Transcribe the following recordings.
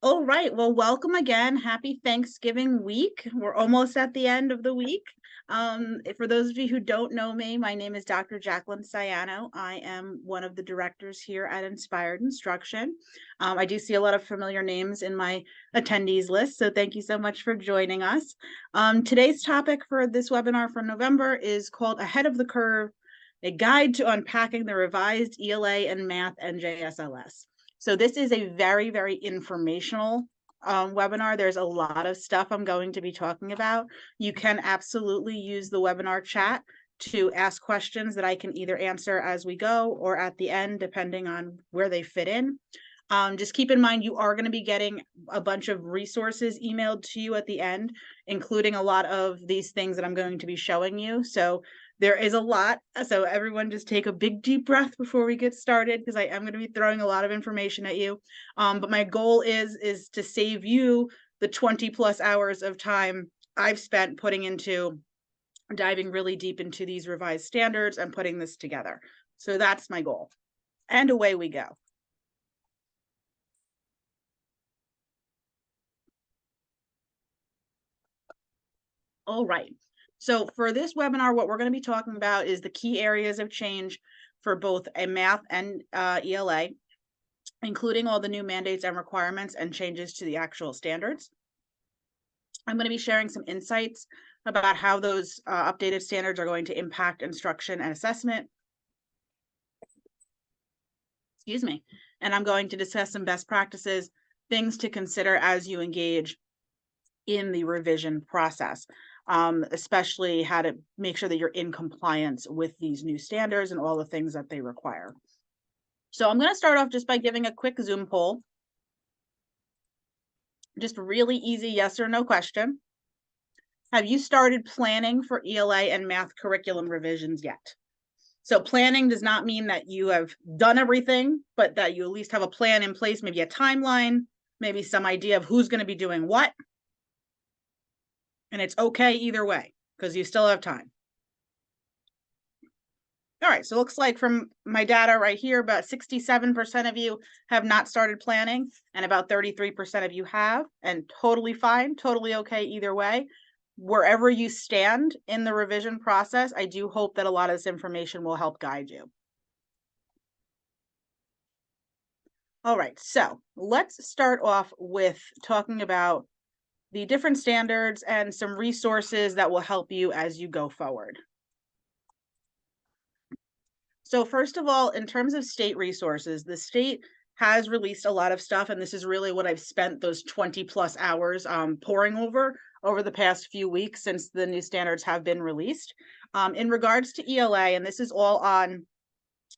All right. Well, welcome again. Happy Thanksgiving week. We're almost at the end of the week. For those of you who don't know me, my name is Dr. Jaclyn Siano. I am one of the directors here at Inspired Instruction. I do see a lot of familiar names in my attendees list, so thank you so much for joining us. Today's topic for this webinar for November is called Ahead of the Curve, a guide to unpacking the revised ELA and math NJSLS. So this is a very, very informational webinar. There's a lot of stuff I'm going to be talking about. You can absolutely use the webinar chat to ask questions that I can either answer as we go or at the end, depending on where they fit in. Just keep in mind, you are going to be getting a bunch of resources emailed to you at the end, including a lot of these things that I'm going to be showing you. So there is a lot. So everyone just take a big deep breath before we get started, because I am going to be throwing a lot of information at you. But my goal is to save you the 20+ hours of time I've spent putting into diving really deep into these revised standards and putting this together. So that's my goal. And away we go. All right. So for this webinar, what we're going to be talking about is the key areas of change for both a math and ELA, including all the new mandates and requirements and changes to the actual standards. I'm going to be sharing some insights about how those updated standards are going to impact instruction and assessment. Excuse me. And I'm going to discuss some best practices, things to consider as you engage in the revision process. Especially how to make sure that you're in compliance with these new standards and all the things that they require. So I'm going to start off just by giving a quick Zoom poll. Just a really easy yes or no question. Have you started planning for ELA and math curriculum revisions yet? So planning does not mean that you have done everything, but that you at least have a plan in place, maybe a timeline, maybe some idea of who's going to be doing what. And it's okay either way, because you still have time. All right, so it looks like from my data right here, about 67% of you have not started planning, and about 33% of you have, and totally fine, totally okay either way. Wherever you stand in the revision process, I do hope that a lot of this information will help guide you. All right, so let's start off with talking about the different standards and some resources that will help you as you go forward. So first of all, in terms of state resources, the state has released a lot of stuff, and this is really what I've spent those 20+ hours poring over the past few weeks since the new standards have been released. In regards to ELA, and this is all on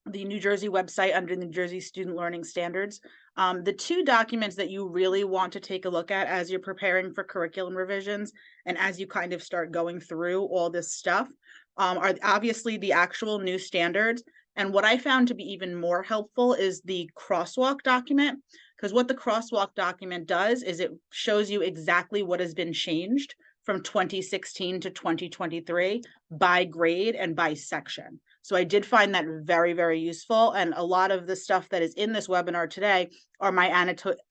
the New Jersey website under New Jersey Student Learning Standards. The two documents that you really want to take a look at as you're preparing for curriculum revisions and as you kind of start going through all this stuff are obviously the actual new standards. And what I found to be even more helpful is the crosswalk document, because what the crosswalk document does is it shows you exactly what has been changed from 2016 to 2023 by grade and by section. So I did find that very, very useful. And a lot of the stuff that is in this webinar today are my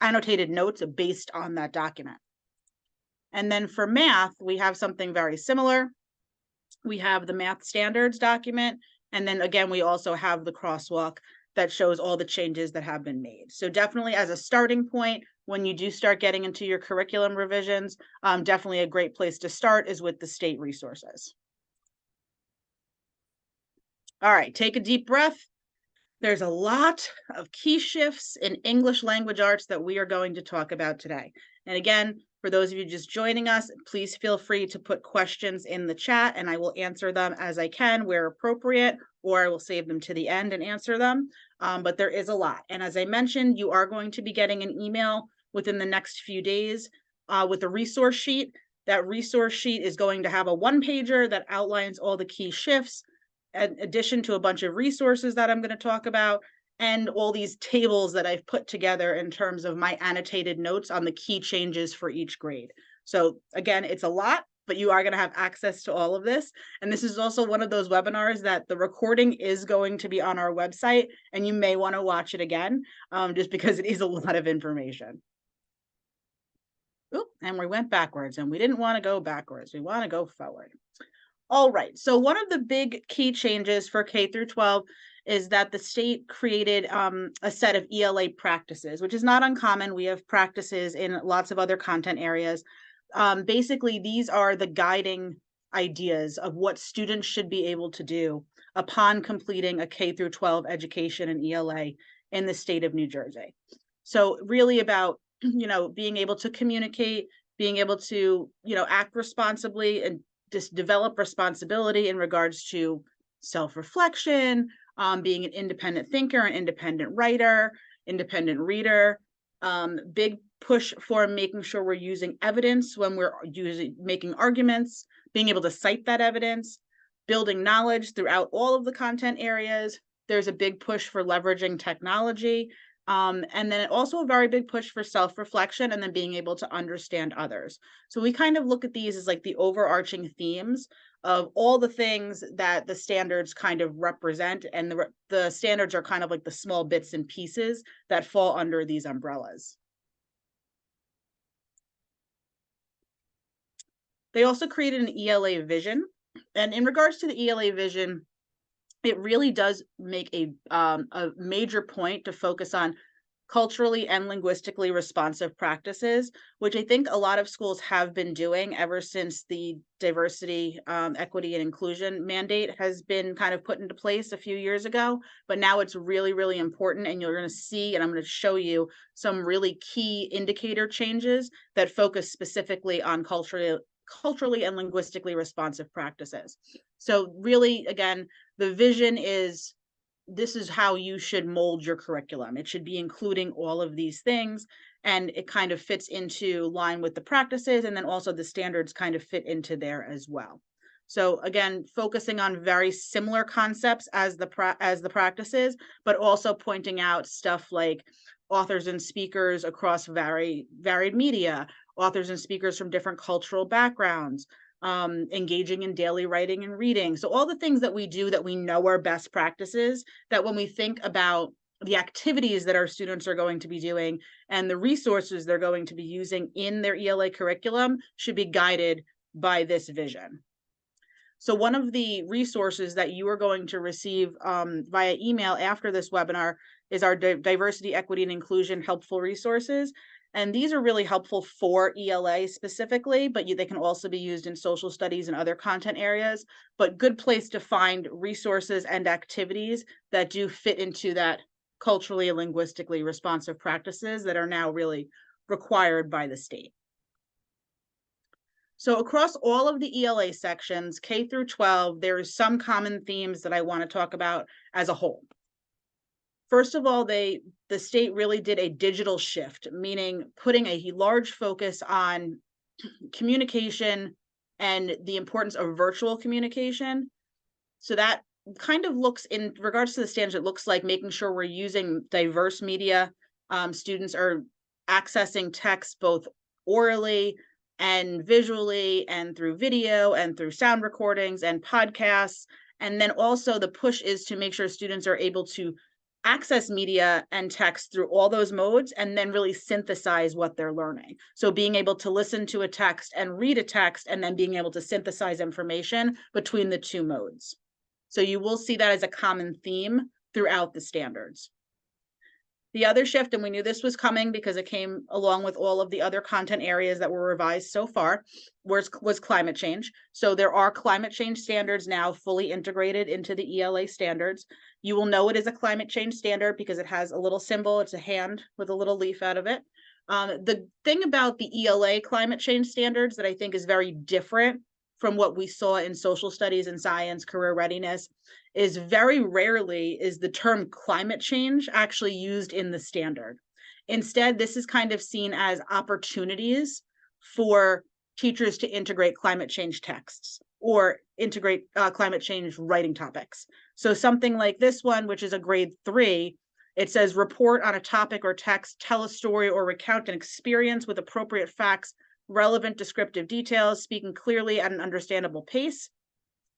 annotated notes based on that document. And then for math, we have something very similar. We have the math standards document. And then again, we also have the crosswalk that shows all the changes that have been made. So definitely as a starting point, when you do start getting into your curriculum revisions, definitely a great place to start is with the state resources. All right, take a deep breath. There's a lot of key shifts in English language arts that we are going to talk about today. And again, for those of you just joining us, please feel free to put questions in the chat and I will answer them as I can where appropriate, or I will save them to the end and answer them. But there is a lot. And as I mentioned, you are going to be getting an email within the next few days with a resource sheet. That resource sheet is going to have a one-pager that outlines all the key shifts, in addition to a bunch of resources that I'm going to talk about, and all these tables that I've put together in terms of my annotated notes on the key changes for each grade. So again, it's a lot, but you are going to have access to all of this. And this is also one of those webinars that the recording is going to be on our website, and you may want to watch it again, just because it is a lot of information. Oop, and we went backwards, and we didn't want to go backwards. We want to go forward. All right. So one of the big key changes for K through 12 is that the state created a set of ELA practices, which is not uncommon. We have practices in lots of other content areas. Basically, these are the guiding ideas of what students should be able to do upon completing a K through 12 education in ELA in the state of New Jersey. So really about, being able to communicate, being able to, act responsibly and just develop responsibility in regards to self-reflection, being an independent thinker, an independent writer, independent reader. Big push for making sure we're using evidence when we're making arguments, being able to cite that evidence, building knowledge throughout all of the content areas. There's a big push for leveraging technology. And then also a very big push for self-reflection and then being able to understand others. So we kind of look at these as like the overarching themes of all the things that the standards kind of represent. And the standards are kind of like the small bits and pieces that fall under these umbrellas. They also created an ELA vision. And in regards to the ELA vision, it really does make a major point to focus on culturally and linguistically responsive practices, which I think a lot of schools have been doing ever since the diversity, equity, and inclusion mandate has been kind of put into place a few years ago. But now it's really, really important. And you're going to see, and I'm going to show you some really key indicator changes that focus specifically on culturally and linguistically responsive practices. So really, again, the vision is this is how you should mold your curriculum. It should be including all of these things, and it kind of fits into line with the practices, and then also the standards kind of fit into there as well. So again, focusing on very similar concepts as the practices, but also pointing out stuff like authors and speakers across varied media, authors and speakers from different cultural backgrounds, engaging in daily writing and reading. So all the things that we do that we know are best practices, that when we think about the activities that our students are going to be doing and the resources they're going to be using in their ELA curriculum should be guided by this vision. So one of the resources that you are going to receive via email after this webinar is our diversity, equity, and inclusion helpful resources. And these are really helpful for ELA specifically, but they can also be used in social studies and other content areas. But good place to find resources and activities that do fit into that culturally and linguistically responsive practices that are now really required by the state. So across all of the ELA sections, K through 12, there is some common themes that I want to talk about as a whole. First of all, the state really did a digital shift, meaning putting a large focus on communication and the importance of virtual communication. So that kind of looks, in regards to the standards, it looks like making sure we're using diverse media. Students are accessing text both orally and visually and through video and through sound recordings and podcasts. And then also the push is to make sure students are able to access media and text through all those modes and then really synthesize what they're learning. So being able to listen to a text and read a text and then being able to synthesize information between the two modes. So you will see that as a common theme throughout the standards. The other shift, and we knew this was coming because it came along with all of the other content areas that were revised so far, was climate change. So there are climate change standards now fully integrated into the ELA standards. You will know it is a climate change standard because it has a little symbol. It's a hand with a little leaf out of it. The thing about the ELA climate change standards that I think is very different from what we saw in social studies and science, career readiness, is very rarely is the term climate change actually used in the standard. Instead, this is kind of seen as opportunities for teachers to integrate climate change texts or integrate climate change writing topics. So something like this one, which is a grade 3, it says report on a topic or text, tell a story or recount an experience with appropriate facts, relevant descriptive details, speaking clearly at an understandable pace.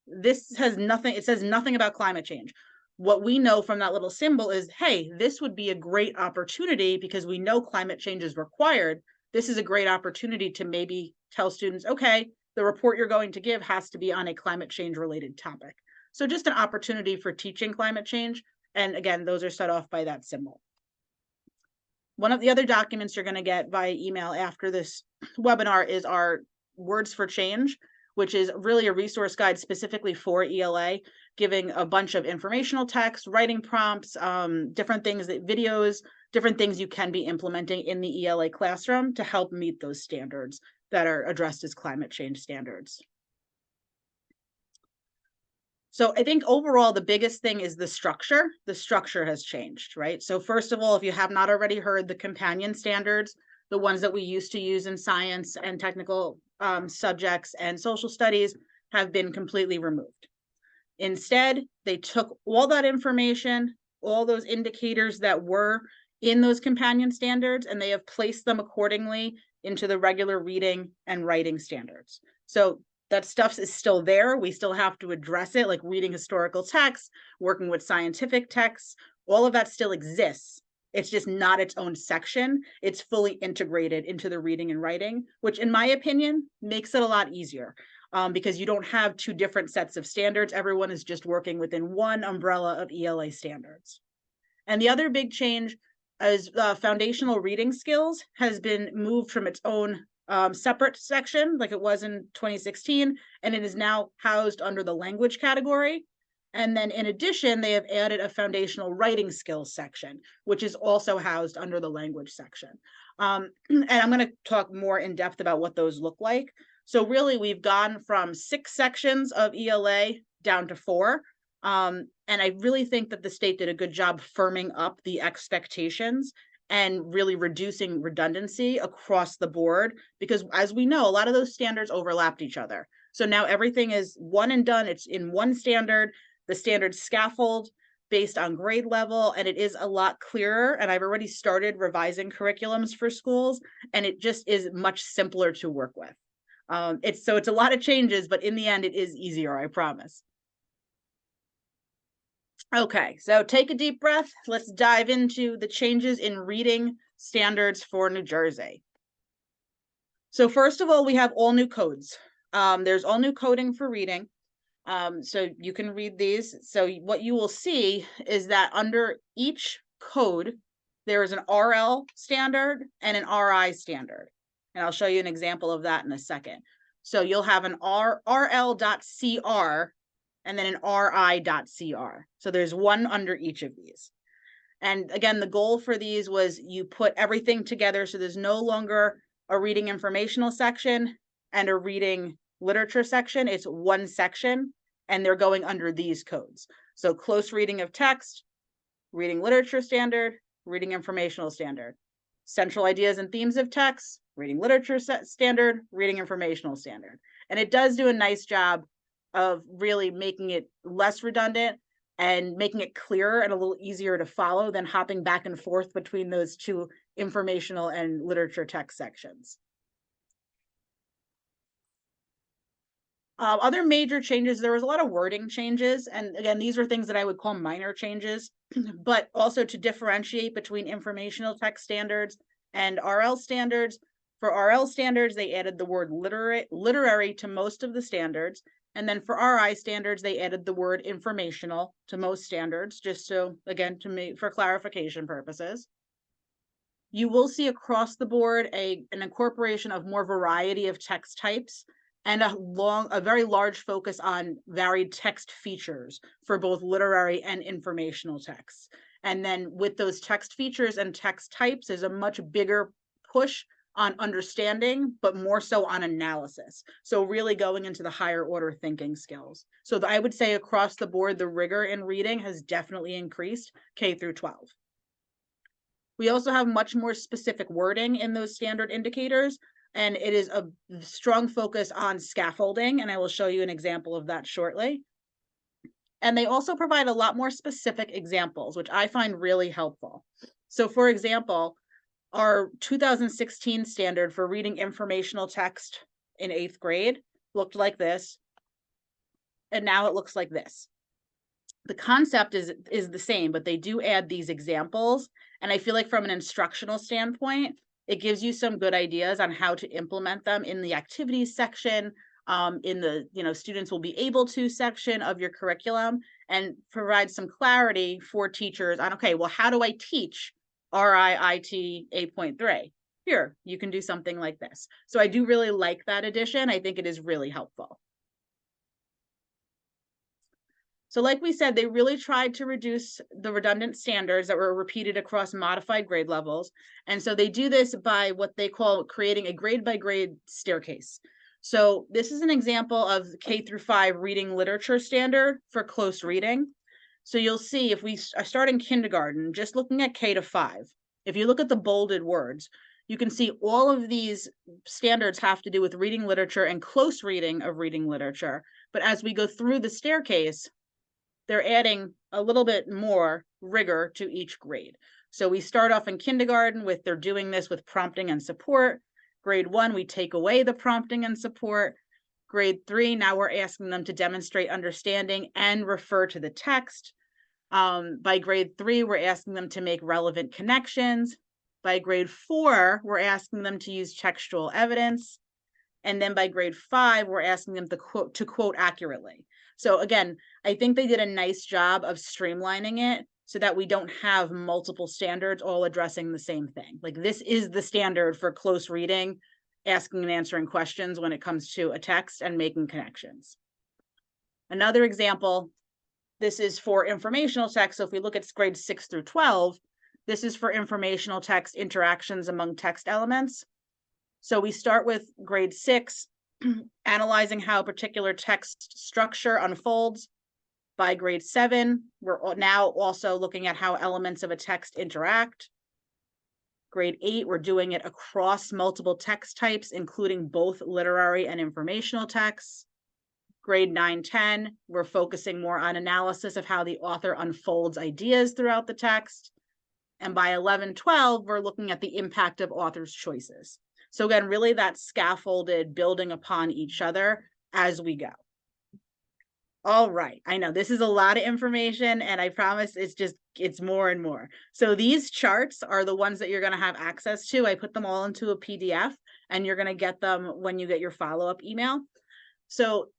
This has nothing, it says nothing about climate change. What we know from that little symbol is, hey, this would be a great opportunity because we know climate change is required. this is a great opportunity to maybe tell students, okay, the report you're going to give has to be on a climate change related topic. So just an opportunity for teaching climate change. And again, those are set off by that symbol. One of the other documents you're going to get via email after this webinar is our Words for Change, which is really a resource guide specifically for ELA, giving a bunch of informational text, writing prompts, different things, videos, different things you can be implementing in the ELA classroom to help meet those standards that are addressed as climate change standards. So I think overall, the biggest thing is the structure. The structure has changed, right? So first of all, if you have not already heard, the companion standards, the ones that we used to use in science and technical subjects and social studies, have been completely removed. Instead, they took all that information, all those indicators that were in those companion standards, and they have placed them accordingly into the regular reading and writing standards. So that stuff is still there. We still have to address it, like reading historical texts, working with scientific texts. All of that still exists. It's just not its own section. It's fully integrated into the reading and writing, which in my opinion makes it a lot easier because you don't have two different sets of standards. Everyone is just working within one umbrella of ELA standards. And the other big change is foundational reading skills has been moved from its own separate section like it was in 2016, and it is now housed under the language category. And then in addition, they have added a foundational writing skills section, which is also housed under the language section. And I'm going to talk more in depth about what those look like. So really, we've gone from 6 sections of ELA down to 4. And I really think that the state did a good job firming up the expectations and really reducing redundancy across the board, because as we know, a lot of those standards overlapped each other. So now everything is one and done. It's in one standard. The standard scaffold based on grade level, and it is a lot clearer. And I've already started revising curriculums for schools, and it just is much simpler to work with. It's a lot of changes, but in the end, it is easier, I promise. Okay, so take a deep breath. Let's dive into the changes in reading standards for New Jersey. So first of all, we have all new codes. There's all new coding for reading. So you can read these. So what you will see is that under each code, there is an RL standard and an RI standard. And I'll show you an example of that in a second. So you'll have an RL.CR and then an RI.CR. So there's one under each of these. And again, the goal for these was you put everything together. So there's no longer a reading informational section and a reading literature section. It's one section, and they're going under these codes. So close reading of text, reading literature standard, reading informational standard, central ideas and themes of text, reading literature standard, reading informational standard. And it does do a nice job of really making it less redundant and making it clearer and a little easier to follow than hopping back and forth between those two informational and literature text sections. Other major changes, there was a lot of wording changes. And again, these are things that I would call minor changes, but also to differentiate between informational text standards and RL standards. For RL standards, they added the word literary to most of the standards. And then for RI standards, they added the word informational to most standards, just so, again, for clarification purposes. You will see across the board an incorporation of more variety of text types and a very large focus on varied text features for both literary and informational texts. And then with those text features and text types, there's a much bigger push on understanding, but more so on analysis. So really going into the higher order thinking skills. So I would say across the board, the rigor in reading has definitely increased K through 12. We also have much more specific wording in those standard indicators, and it is a strong focus on scaffolding, and I will show you an example of that shortly. And they also provide a lot more specific examples, which I find really helpful. So for example, our 2016 standard for reading informational text in 8th grade looked like this, and now it looks like this. The concept is the same, but they do add these examples. And I feel like from an instructional standpoint, It gives you some good ideas on how to implement them in the activities section, in the, students will be able to section of your curriculum, and provide some clarity for teachers on, okay, well, how do I teach RIIT 8.3? Here, you can do something like this. So I do really like that addition. I think it is really helpful. So like we said, they really tried to reduce the redundant standards that were repeated across modified grade levels. And so they do this by what they call creating a grade by grade staircase. So this is an example of the K-5 reading literature standard for close reading. So you'll see if we start in kindergarten, just looking at K-5, if you look at the bolded words, you can see all of these standards have to do with reading literature and close reading of reading literature. But as we go through the staircase, they're adding a little bit more rigor to each grade. So we start off in kindergarten with they're doing this with prompting and support. Grade 1, we take away the prompting and support. Grade 3, now we're asking them to demonstrate understanding and refer to the text. By grade 3, we're asking them to make relevant connections. By grade 4, we're asking them to use textual evidence. And then by grade 5, we're asking them to quote accurately. So again, I think they did a nice job of streamlining it so that we don't have multiple standards all addressing the same thing. Like, this is the standard for close reading, asking and answering questions when it comes to a text and making connections. Another example, this is for informational text. So if we look at grades 6 through 12, this is for informational text interactions among text elements. So we start with grade 6, analyzing how a particular text structure unfolds. By grade 7, we're now also looking at how elements of a text interact. Grade 8, we're doing it across multiple text types, including both literary and informational texts. Grade 9-10, we're focusing more on analysis of how the author unfolds ideas throughout the text. And by 11-12, we're looking at the impact of authors' choices. So again, really that scaffolded, building upon each other as we go. All right, I know this is a lot of information, and I promise it's more and more. So these charts are the ones that you're gonna have access to. I put them all into a PDF, and you're gonna get them when you get your follow-up email. So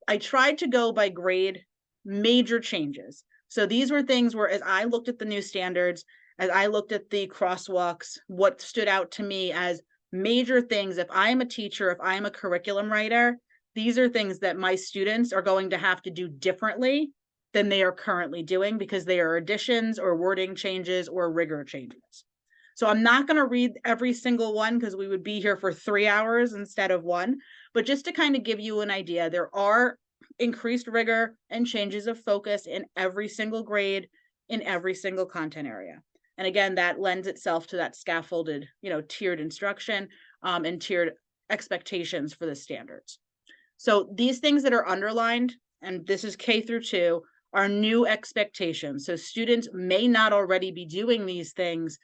I tried to go by grade major changes. So these were things where, as I looked at the new standards, as I looked at the crosswalks, what stood out to me as major things, if I'm a teacher, if I'm a curriculum writer, these are things that my students are going to have to do differently than they are currently doing because they are additions or wording changes or rigor changes. So I'm not going to read every single one because we would be here for 3 hours instead of 1, but just to kind of give you an idea, there are increased rigor and changes of focus in every single grade, in every single content area. And again, that lends itself to that scaffolded, tiered instruction and tiered expectations for the standards. So these things that are underlined, and this is K through 2, are new expectations. So students may not already be doing these things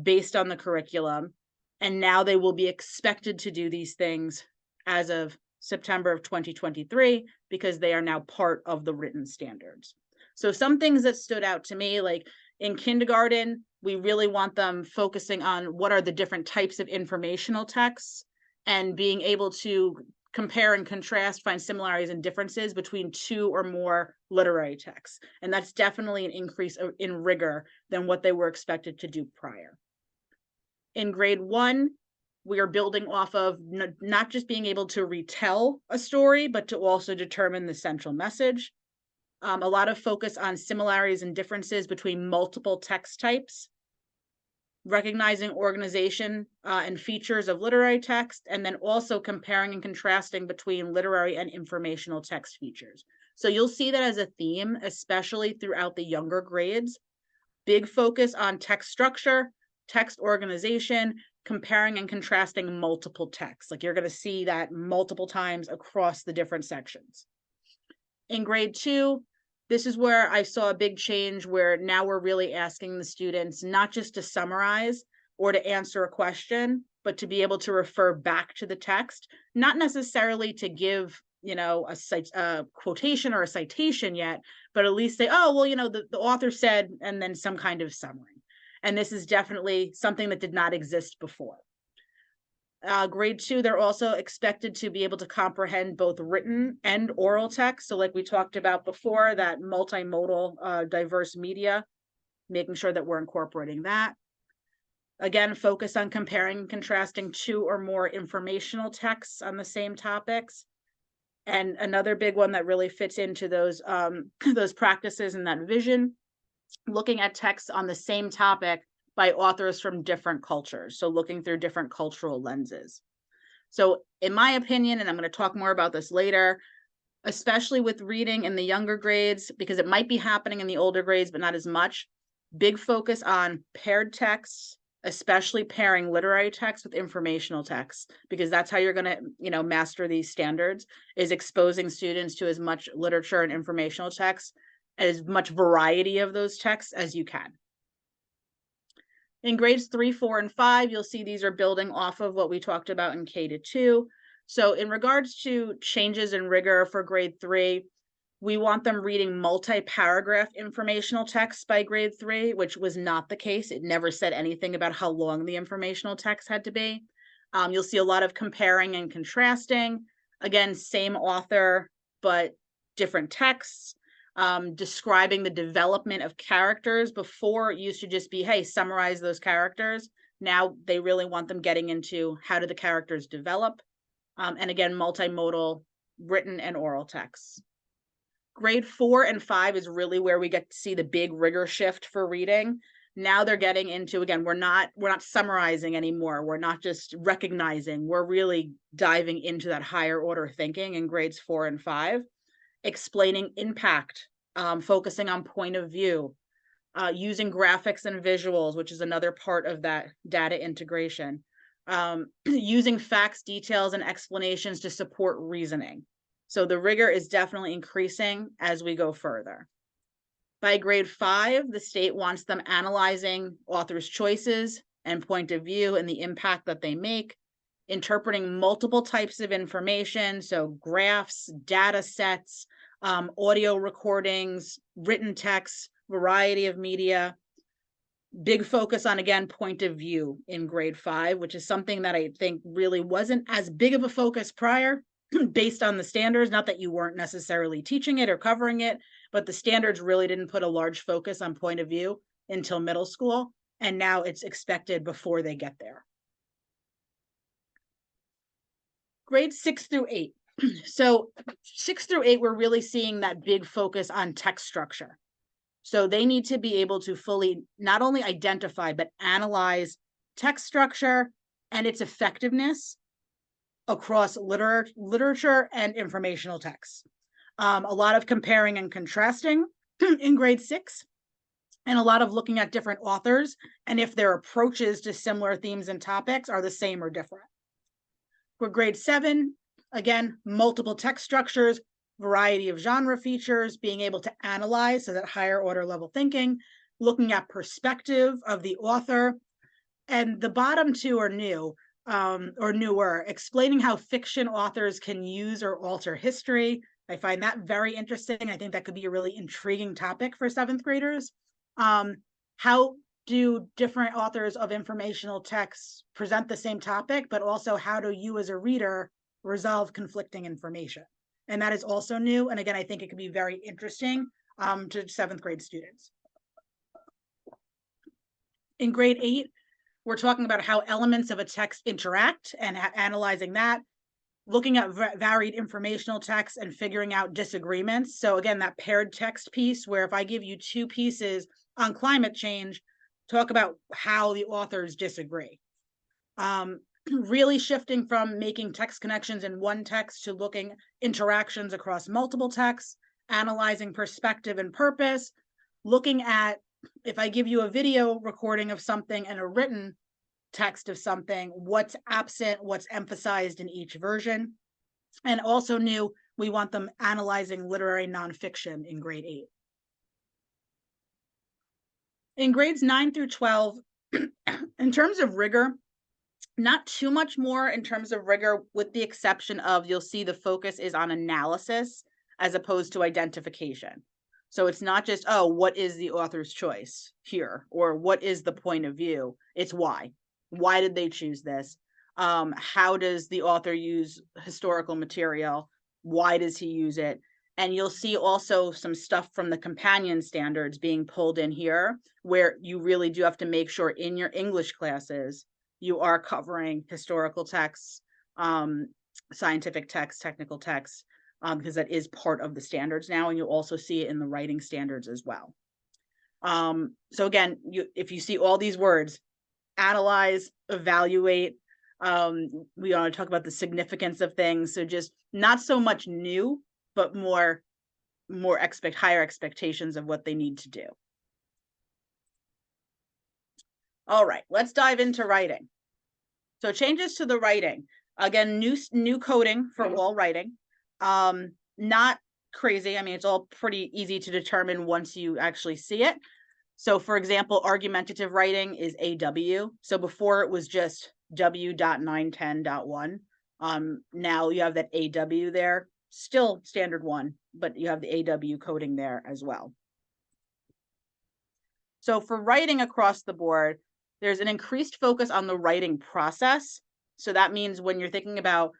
based on the curriculum, and now they will be expected to do these things as of September of 2023 because they are now part of the written standards. So some things that stood out to me, like in kindergarten, we really want them focusing on what are the different types of informational texts and being able to compare and contrast, find similarities and differences between 2 or more literary texts. And that's definitely an increase in rigor than what they were expected to do prior. In grade 1, we are building off of not just being able to retell a story, but to also determine the central message. A lot of focus on similarities and differences between multiple text types, recognizing organization and features of literary text, and then also comparing and contrasting between literary and informational text features. So you'll see that as a theme, especially throughout the younger grades. Big focus on text structure, text organization, comparing and contrasting multiple texts. Like, you're going to see that multiple times across the different sections. In grade 2, this is where I saw a big change, where now we're really asking the students not just to summarize or to answer a question, but to be able to refer back to the text, not necessarily to give, a quotation or a citation yet, but at least say, oh, well, the author said, and then some kind of summary. And this is definitely something that did not exist before. Grade 2, they're also expected to be able to comprehend both written and oral text. So like we talked about before, that multimodal, diverse media, making sure that we're incorporating that. Again, focus on comparing and contrasting 2 or more informational texts on the same topics. And another big one that really fits into those those practices and that vision, looking at texts on the same topic by authors from different cultures. So looking through different cultural lenses. So in my opinion, and I'm going to talk more about this later, especially with reading in the younger grades, because it might be happening in the older grades, but not as much, big focus on paired texts, especially pairing literary text with informational text, because that's how you're going to, master these standards, is exposing students to as much literature and informational text, as much variety of those texts as you can. In grades 3, 4, and 5, you'll see these are building off of what we talked about in K-2. So in regards to changes in rigor for grade 3, we want them reading multi-paragraph informational texts by grade 3, which was not the case. It never said anything about how long the informational text had to be. You'll see a lot of comparing and contrasting. Again, same author, but different texts. Describing the development of characters. Before, it used to just be, hey, summarize those characters. Now they really want them getting into how do the characters develop. And again, multimodal written and oral texts. Grade 4 and 5 is really where we get to see the big rigor shift for reading. Now they're getting into, again, we're not summarizing anymore. We're not just recognizing. We're really diving into that higher order thinking in grades 4 and 5. Explaining impact, focusing on point of view, using graphics and visuals, which is another part of that data integration, using facts, details, and explanations to support reasoning. So the rigor is definitely increasing as we go further. By grade 5, the state wants them analyzing authors' choices and point of view and the impact that they make, interpreting multiple types of information, so graphs, data sets, audio recordings, written texts, variety of media. Big focus on, again, point of view in grade 5, which is something that I think really wasn't as big of a focus prior based on the standards. Not that you weren't necessarily teaching it or covering it, but the standards really didn't put a large focus on point of view until middle school. And now it's expected before they get there. Grades 6 through 8. So 6 through 8, we're really seeing that big focus on text structure. So they need to be able to fully not only identify, but analyze text structure and its effectiveness across literature and informational texts. A lot of comparing and contrasting in grade 6, and a lot of looking at different authors and if their approaches to similar themes and topics are the same or different. For grade 7, again, multiple text structures, variety of genre features, being able to analyze, so that higher order level thinking, looking at perspective of the author. And the bottom 2 are new or newer, explaining how fiction authors can use or alter history. I find that very interesting. I think that could be a really intriguing topic for 7th graders. How do different authors of informational texts present the same topic, but also how do you as a reader resolve conflicting information? And that is also new. And again, I think it could be very interesting to 7th grade students. In grade 8, we're talking about how elements of a text interact and analyzing that, looking at varied informational texts and figuring out disagreements. So again, that paired text piece, where if I give you 2 pieces on climate change, talk about how the authors disagree. Really shifting from making text connections in one text to looking interactions across multiple texts, analyzing perspective and purpose, looking at, if I give you a video recording of something and a written text of something, what's absent, what's emphasized in each version. And also new, we want them analyzing literary nonfiction in grade 8. In grades 9 through 12, in terms of rigor, not too much more in terms of rigor, with the exception of, you'll see the focus is on analysis as opposed to identification. So it's not just, oh, what is the author's choice here? Or what is the point of view? It's why. Why did they choose this? How does the author use historical material? Why does he use it? And you'll see also some stuff from the companion standards being pulled in here, where you really do have to make sure in your English classes, you are covering historical texts, scientific texts, technical texts, because that is part of the standards now, and you'll also see it in the writing standards as well. So again, if you see all these words, analyze, evaluate, we want to talk about the significance of things. So just not so much new, but more higher expectations of what they need to do. All right, let's dive into writing. So changes to the writing. Again, new coding for all writing. Not crazy. I mean, it's all pretty easy to determine once you actually see it. So for example, argumentative writing is AW. So before it was just W.910.1. Now you have that AW there, still standard 1, but you have the AW coding there as well. So for writing across the board, there's an increased focus on the writing process. So that means when you're thinking about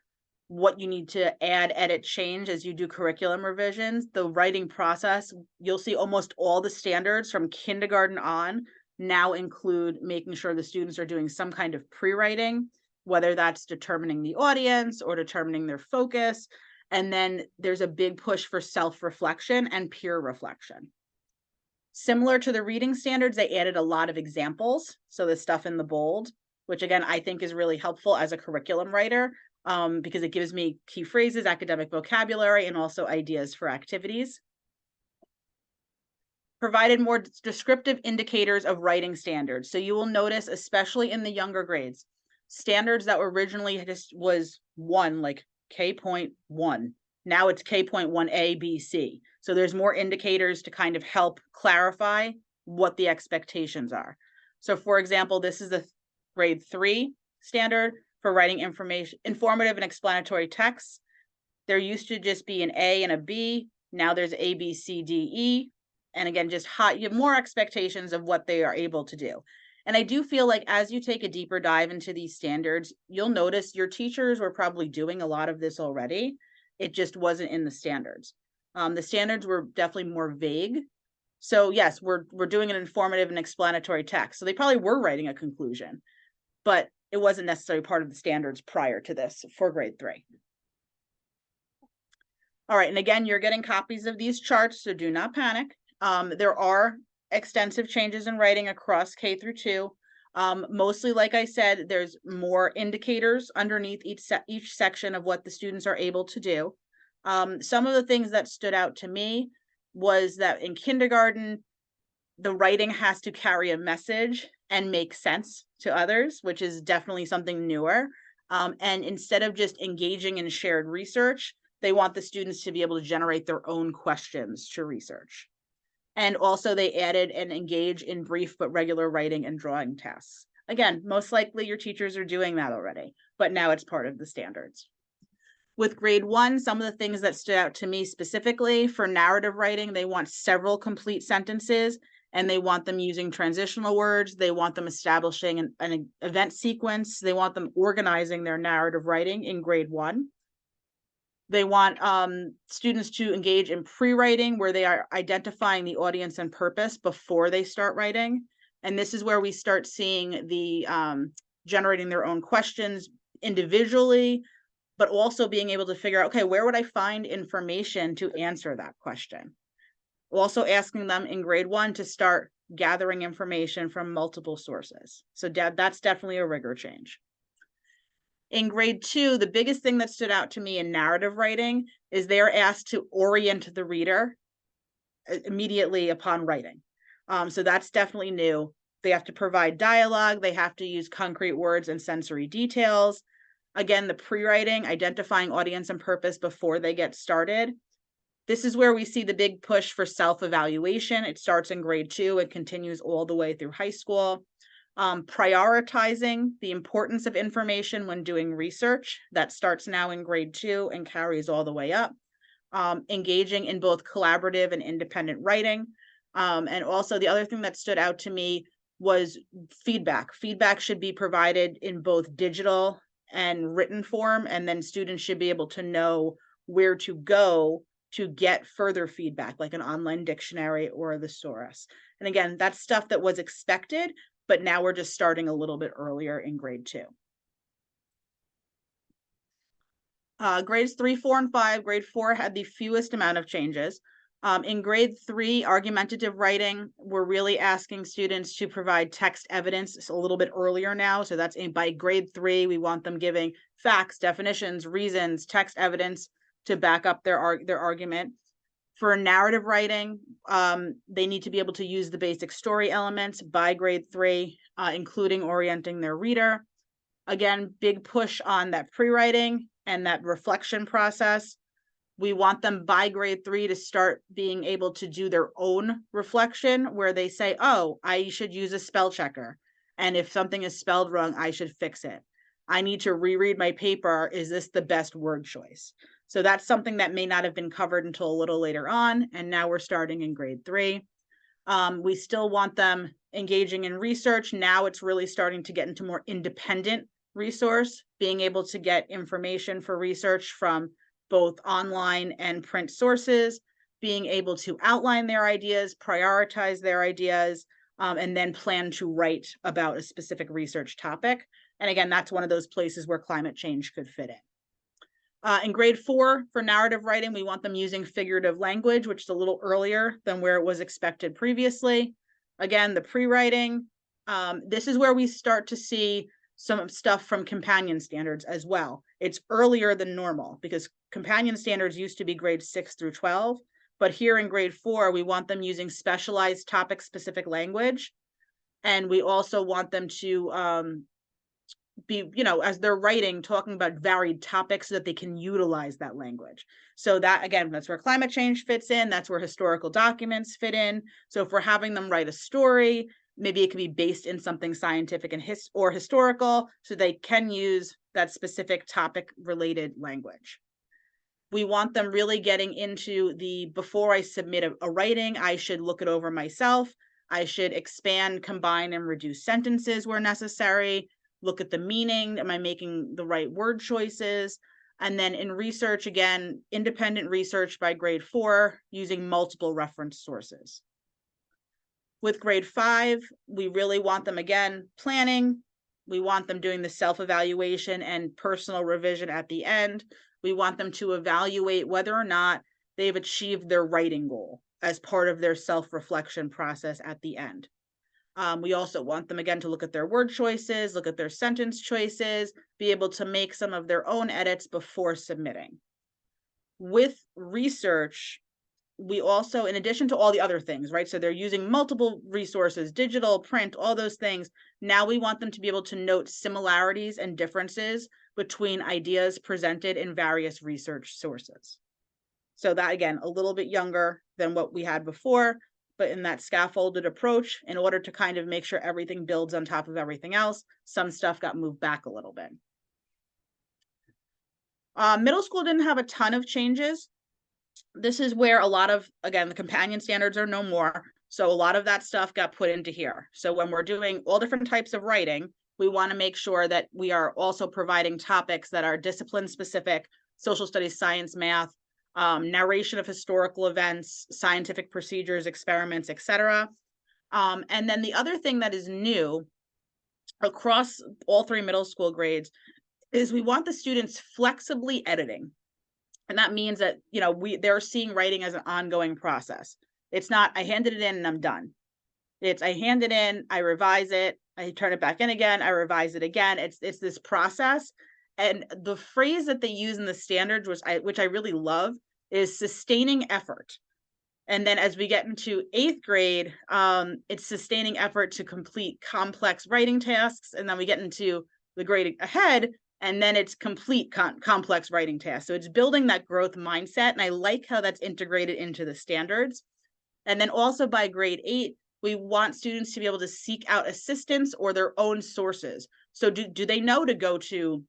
what you need to add, edit, change as you do curriculum revisions, the writing process, you'll see almost all the standards from kindergarten on now include making sure the students are doing some kind of pre-writing, whether that's determining the audience or determining their focus. And then there's a big push for self-reflection and peer reflection. Similar to the reading standards, they added a lot of examples. So the stuff in the bold, which again, I think is really helpful as a curriculum writer, because it gives me key phrases, academic vocabulary, and also ideas for activities. Provided more descriptive indicators of writing standards. So you will notice, especially in the younger grades, standards that were originally just was 1, like K.1. Now it's K.1A, B, C. So there's more indicators to kind of help clarify what the expectations are. So for example, this is the grade 3 standard for writing informative and explanatory texts. There used to just be an A and a B. Now there's A, B, C, D, E. And again, just you have more expectations of what they are able to do. And I do feel like as you take a deeper dive into these standards, you'll notice your teachers were probably doing a lot of this already. It just wasn't in the standards. The standards were definitely more vague. So yes, we're doing an informative and explanatory text. So they probably were writing a conclusion, but it wasn't necessarily part of the standards prior to this for grade 3. All right, and again, you're getting copies of these charts, so do not panic. There are extensive changes in writing across K through 2. Mostly, like I said, there's more indicators underneath each section of what the students are able to do. Some of the things that stood out to me was that in kindergarten, the writing has to carry a message and make sense to others, which is definitely something newer. And instead of just engaging in shared research, they want the students to be able to generate their own questions to research. And also they added and engage in brief but regular writing and drawing tasks. Again, most likely your teachers are doing that already, but now it's part of the standards. With grade 1, some of the things that stood out to me specifically for narrative writing, they want several complete sentences, and they want them using transitional words. They want them establishing an event sequence. They want them organizing their narrative writing in grade 1. They want students to engage in pre-writing, where they are identifying the audience and purpose before they start writing. And this is where we start seeing the generating their own questions individually, but also being able to figure out, okay, where would I find information to answer that question? Also asking them in grade 1 to start gathering information from multiple sources. So that's definitely a rigor change. In grade 2, the biggest thing that stood out to me in narrative writing is they're asked to orient the reader immediately upon writing. So that's definitely new. They have to provide dialogue. They have to use concrete words and sensory details. Again, the pre-writing, identifying audience and purpose before they get started. This is where we see the big push for self-evaluation. It starts in grade 2. It continues all the way through high school. Prioritizing the importance of information when doing research. That starts now in grade 2 and carries all the way up. Engaging in both collaborative and independent writing. And also the other thing that stood out to me was feedback. Feedback should be provided in both digital and written form, and then students should be able to know where to go to get further feedback, like an online dictionary or a thesaurus. And again, that's stuff that was expected, but now we're just starting a little bit earlier in grade 2. Grades 3, 4, and 5, grade 4 had the fewest amount of changes. In grade 3, argumentative writing, we're really asking students to provide text evidence a little bit earlier now. So that's by grade 3, we want them giving facts, definitions, reasons, text evidence to back up their argument. For narrative writing, they need to be able to use the basic story elements by grade 3, including orienting their reader. Again, big push on that pre-writing and that reflection process. We want them by grade 3 to start being able to do their own reflection, where they say, oh, I should use a spell checker. And if something is spelled wrong, I should fix it. I need to reread my paper. Is this the best word choice? So that's something that may not have been covered until a little later on. And now we're starting in grade 3. We still want them engaging in research. Now it's really starting to get into more independent resource, being able to get information for research from both online and print sources, being able to outline their ideas, prioritize their ideas, and then plan to write about a specific research topic. And again, that's one of those places where climate change could fit in. In grade 4, for narrative writing, we want them using figurative language, which is a little earlier than where it was expected previously. Again, the pre-writing, this is where we start to see some stuff from companion standards as well. It's earlier than normal because companion standards used to be grades 6 through 12, but here in grade 4, we want them using specialized topic-specific language. And we also want them to be, as they're writing, talking about varied topics so that they can utilize that language. So that, again, that's where climate change fits in. That's where historical documents fit in. So if we're having them write a story, maybe it could be based in something scientific and or historical, so they can use that specific topic related language. We want them really getting into the, before I submit a writing, I should look it over myself. I should expand, combine, and reduce sentences where necessary. Look at the meaning. Am I making the right word choices? And then in research, again, independent research by grade 4 using multiple reference sources. With grade 5, we really want them, again, planning. We want them doing the self-evaluation and personal revision at the end. We want them to evaluate whether or not they've achieved their writing goal as part of their self-reflection process at the end. We also want them, again, to look at their word choices, look at their sentence choices, be able to make some of their own edits before submitting. With research, we also, in addition to all the other things, right? So they're using multiple resources, digital, print, all those things. Now we want them to be able to note similarities and differences between ideas presented in various research sources. So that, again, a little bit younger than what we had before, but in that scaffolded approach, in order to kind of make sure everything builds on top of everything else, some stuff got moved back a little bit. Middle school didn't have a ton of changes. This is where a lot of, again, the companion standards are no more. So a lot of that stuff got put into here. So when we're doing all different types of writing, we want to make sure that we are also providing topics that are discipline specific, social studies, science, math, narration of historical events, scientific procedures, experiments, etc. And then the other thing that is new across all 3 middle school grades is we want the students flexibly editing. And that means that, they're seeing writing as an ongoing process. It's not, I handed it in and I'm done. It's, I hand it in, I revise it, I turn it back in again, I revise it again. It's this process. And the phrase that they use in the standards, which I really love, is sustaining effort. And then as we get into 8th grade, it's sustaining effort to complete complex writing tasks. And then we get into the grade ahead, and then it's complete complex writing tasks. So it's building that growth mindset. And I like how that's integrated into the standards. And then also by grade 8, we want students to be able to seek out assistance or their own sources. So do they know to go to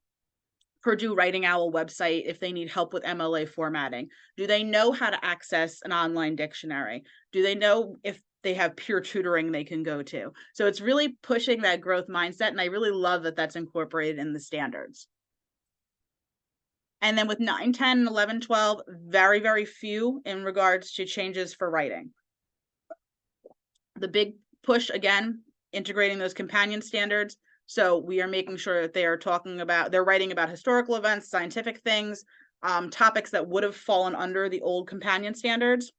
Purdue Writing Owl website if they need help with MLA formatting? Do they know how to access an online dictionary? Do they know if they have peer tutoring they can go to? So it's really pushing that growth mindset. And I really love that that's incorporated in the standards. And then with 9, 10, and 11, 12, very, very few in regards to changes for writing. The big push, again, integrating those companion standards. So we are making sure that they're writing about historical events, scientific things, topics that would have fallen under the old companion standards.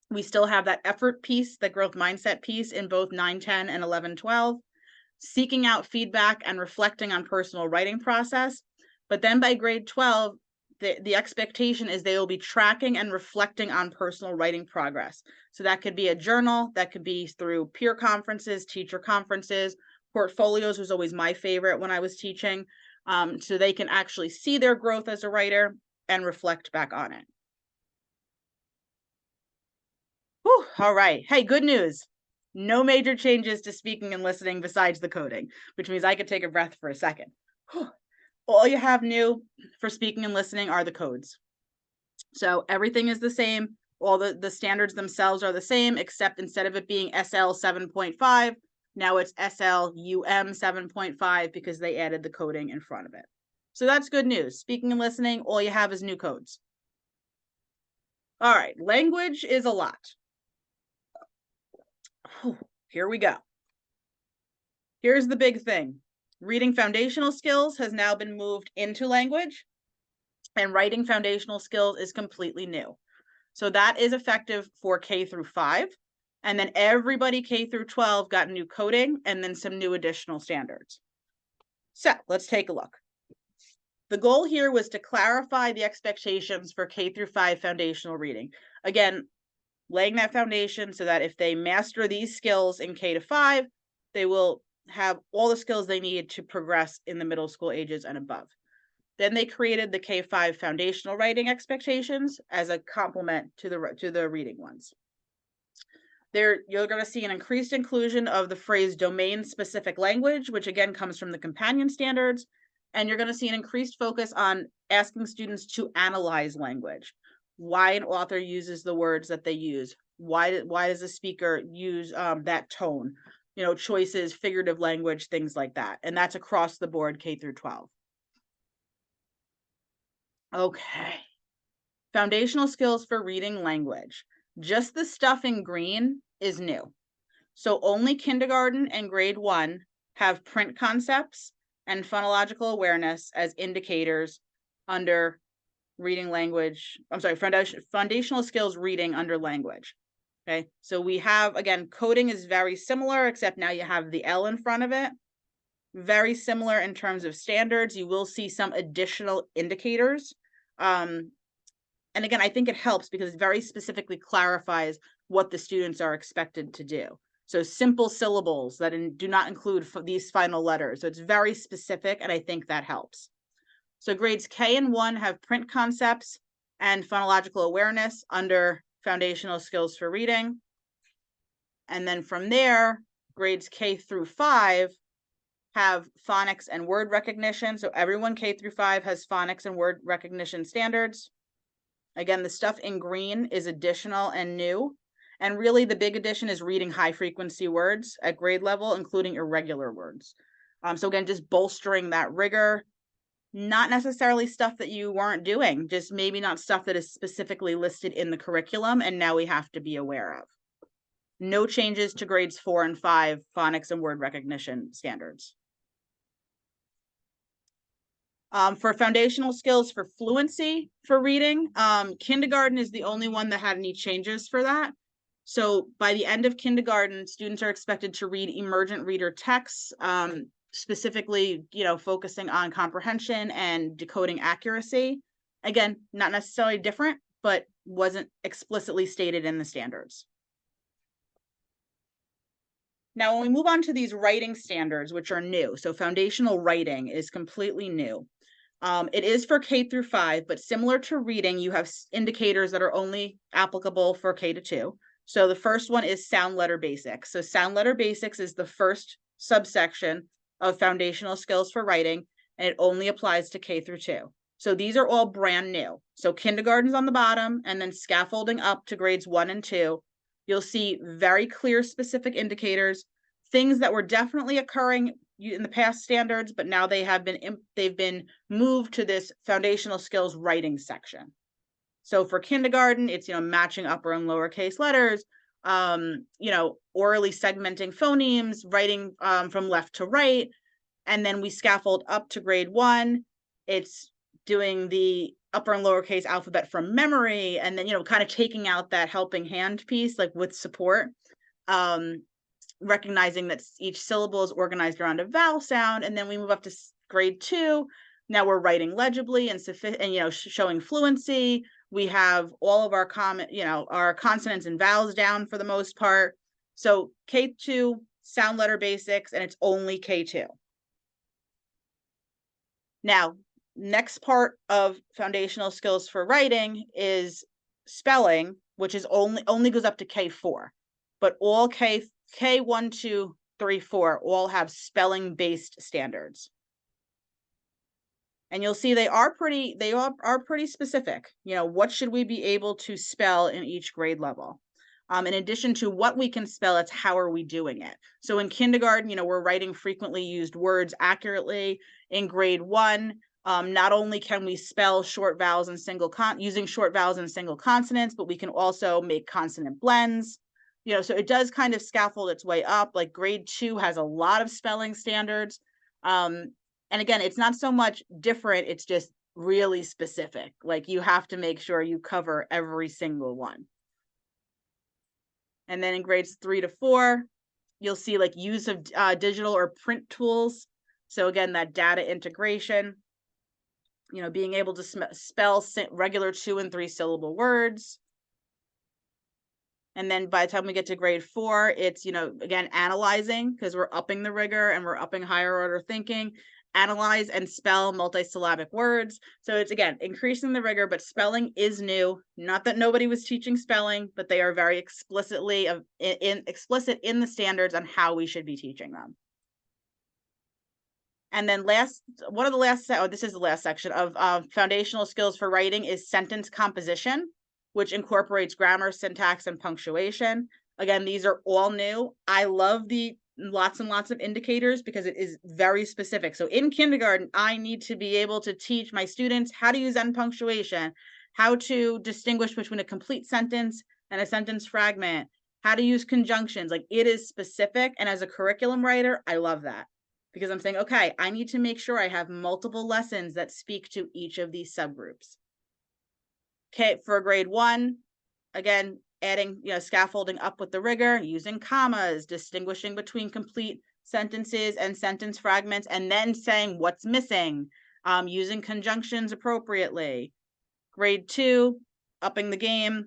We still have that effort piece, the growth mindset piece in both 9, 10, and 11, 12, seeking out feedback and reflecting on personal writing process. But then by grade 12, the expectation is they will be tracking and reflecting on personal writing progress. So that could be a journal, that could be through peer conferences, teacher conferences, portfolios was always my favorite when I was teaching. So they can actually see their growth as a writer and reflect back on it. Whew, all right. Hey, good news. No major changes to speaking and listening besides the coding, which means I could take a breath for a second. Whew. All you have new for speaking and listening are the codes. So everything is the same. All the standards themselves are the same, except instead of it being SL 7.5, now it's SLUM 7.5 because they added the coding in front of it. So that's good news. Speaking and listening, all you have is new codes. All right, language is a lot. Here we go. Here's the big thing. Reading foundational skills has now been moved into language, and writing foundational skills is completely new. So that is effective for K through 5. And then everybody K through 12 got new coding and then some new additional standards. So let's take a look. The goal here was to clarify the expectations for K through 5 foundational reading. Again, laying that foundation so that if they master these skills in K to 5, they will have all the skills they need to progress in the middle school ages and above. Then they created the K-5 foundational writing expectations as a complement to the reading ones. You're going to see an increased inclusion of the phrase domain-specific language, which again comes from the companion standards, and you're going to see an increased focus on asking students to analyze language. Why an author uses the words that they use. Why does a speaker use that tone? Choices, figurative language, things like that. And that's across the board, K through 12. Okay. Foundational skills for reading language. Just the stuff in green is new. So only kindergarten and grade 1 have print concepts and phonological awareness as indicators under reading language. I'm sorry, foundational skills reading under language. Okay, so we have, again, coding is very similar, except now you have the L in front of it. Very similar in terms of standards. You will see some additional indicators. And again, I think it helps because it very specifically clarifies what the students are expected to do. So simple syllables that do not include these final letters. So it's very specific, and I think that helps. So grades K and 1 have print concepts and phonological awareness under foundational skills for reading. And then from there, grades K through 5 have phonics and word recognition. So everyone K through 5 has phonics and word recognition standards. Again, the stuff in green is additional and new. And really the big addition is reading high frequency words at grade level, including irregular words. So again, just bolstering that rigor, not necessarily stuff that you weren't doing, just maybe not stuff that is specifically listed in the curriculum and now we have to be aware of. No changes to grades 4 and 5 phonics and word recognition standards. For foundational skills for fluency for reading, kindergarten is the only one that had any changes for that. So by the end of kindergarten, students are expected to read emergent reader texts, specifically, focusing on comprehension and decoding accuracy. Again, not necessarily different, but wasn't explicitly stated in the standards. Now, when we move on to these writing standards, which are new, so foundational writing is completely new. It is for K through 5, but similar to reading, you have indicators that are only applicable for K to 2. So the first one is sound letter basics. So sound letter basics is the first subsection of foundational skills for writing, and it only applies to K through 2. So these are all brand new. So kindergarten's on the bottom, and then scaffolding up to grades 1 and 2. You'll see very clear specific indicators, things that were definitely occurring in the past standards, but now they've been moved to this foundational skills writing section. So for kindergarten, it's, matching upper and lowercase letters, orally segmenting phonemes, writing from left to right. And then we scaffold up to grade 1. It's doing the upper and lowercase alphabet from memory, and then, kind of taking out that helping hand piece, like with support, recognizing that each syllable is organized around a vowel sound. And then we move up to grade 2. Now we're writing legibly and showing fluency. We have all of our our consonants and vowels down for the most part. So K2 sound letter basics, and it's only K2. Now, next part of foundational skills for writing is spelling, which is only goes up to K4, but all K1, 2, 3, 4 all have spelling based standards. And you'll see they are pretty specific. What should we be able to spell in each grade level? In addition to what we can spell, it's how are we doing it? So in kindergarten, we're writing frequently used words accurately. In grade 1, not only can we spell short vowels and using short vowels and single consonants, but we can also make consonant blends. So it does kind of scaffold its way up. Like grade 2 has a lot of spelling standards. And again, it's not so much different, it's just really specific. Like you have to make sure you cover every single one. And then in grades 3 to 4, you'll see like use of digital or print tools. So again, that data integration, being able to spell regular 2 and 3 syllable words. And then by the time we get to grade 4, it's, again, analyzing, because we're upping the rigor and we're upping higher order thinking. Analyze and spell multisyllabic words. So it's, again, increasing the rigor, but spelling is new. Not that nobody was teaching spelling, but they are very explicit in the standards on how we should be teaching them. And then this is the last section of foundational skills for writing is sentence composition, which incorporates grammar, syntax, and punctuation. Again, these are all new. I love the lots and lots of indicators because it is very specific. So in kindergarten, I need to be able to teach my students how to use end punctuation, how to distinguish between a complete sentence and a sentence fragment, how to use conjunctions. Like it is specific. And as a curriculum writer, I love that because I'm saying, okay, I need to make sure I have multiple lessons that speak to each of these subgroups. Okay, for grade 1, again, adding, scaffolding up with the rigor, using commas, distinguishing between complete sentences and sentence fragments, and then saying what's missing, using conjunctions appropriately. Grade 2, upping the game,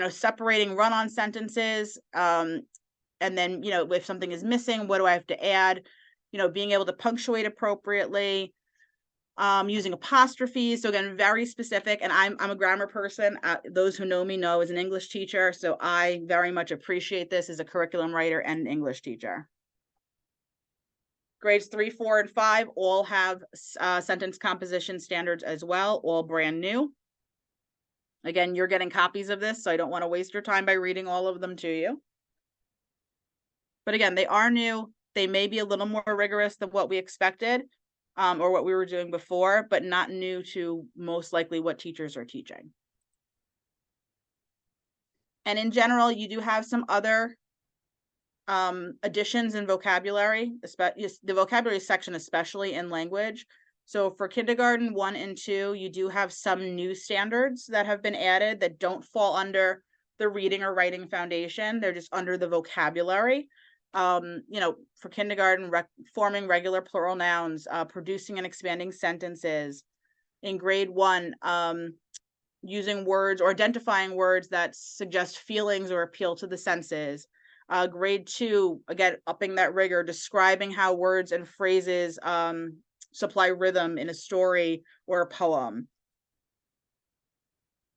separating run-on sentences, and then, if something is missing, what do I have to add? Being able to punctuate appropriately, using apostrophes. So again, very specific. And I'm a grammar person. Those who know me know as an English teacher. So I very much appreciate this as a curriculum writer and an English teacher. Grades 3, 4, and 5 all have sentence composition standards as well, all brand new. Again, you're getting copies of this, so I don't want to waste your time by reading all of them to you. But again, they are new. They may be a little more rigorous than what we expected. Or what we were doing before, but not new to most likely what teachers are teaching. And in general, you do have some other additions in vocabulary, especially the vocabulary section, especially in language. So for kindergarten 1 and 2, you do have some new standards that have been added that don't fall under the reading or writing foundation. They're just under the vocabulary. For kindergarten, forming regular plural nouns, producing and expanding sentences. In grade 1, using words or identifying words that suggest feelings or appeal to the senses. Grade 2, again, upping that rigor, describing how words and phrases supply rhythm in a story or a poem.